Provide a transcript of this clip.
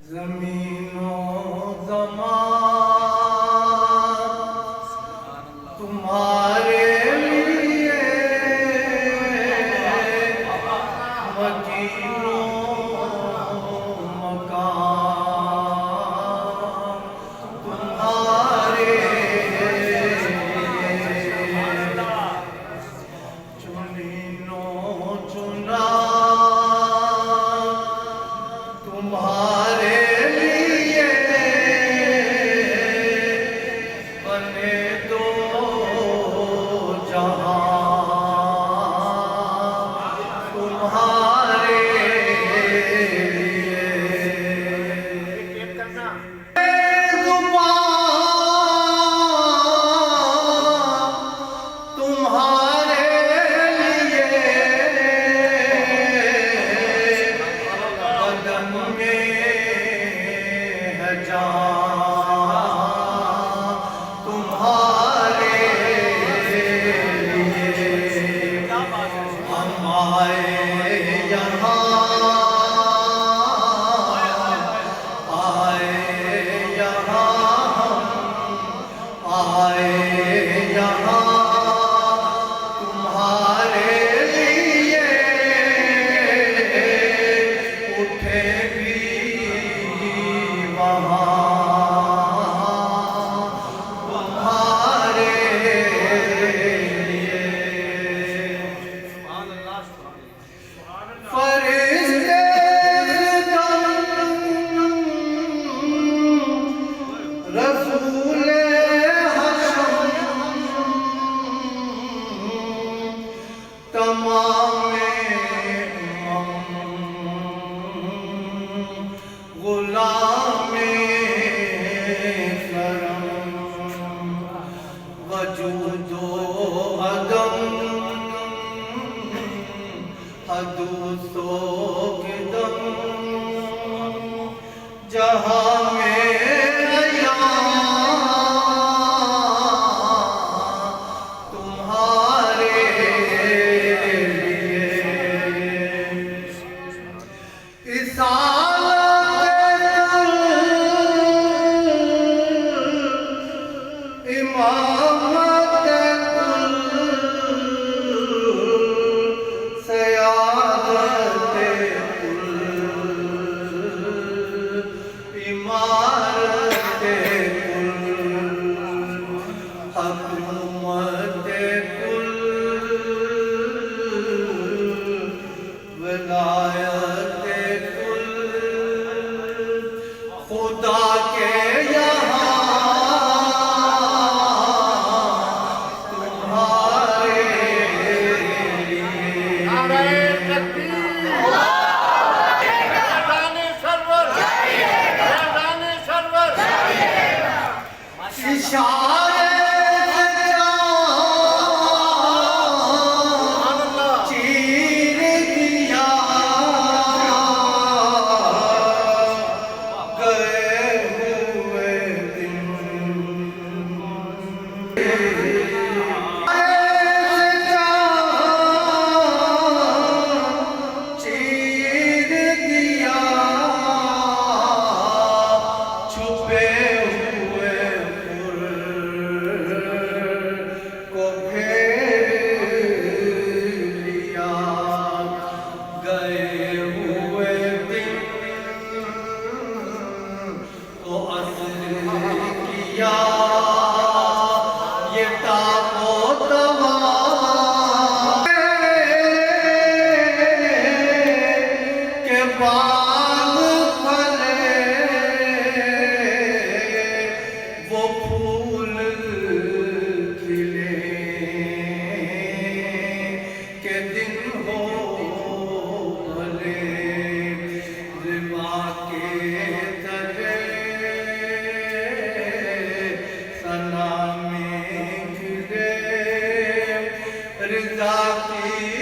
ज़मीनो ज़मान तुम्हारे लिए मकीनो मकान तुम्हारे चुनीनो चुना तुम्हारे लिए बने दो जहां तुम्हारे लिए तुम्हारे लिए बदन में है जान तुम्हारे लिए हम आए यहाँ आए यहाँ तुम्हारे लिए उठे भी वहाँ तुम्हारे लिए फरिश्ते रसूल तमाम गुलाम करम वजूदो अदम हदूसो किदम जहाँ में तुम्हारे इमामत सयादत इमारत हुकूमत विलायत खुदा के चीर दिया गए हुए दिन चीर दिया छुपे ये ताको तवा के बाग फले वो फूल खिले के दिन हो भले रिवा के तले सलामी खिले रिज़ा की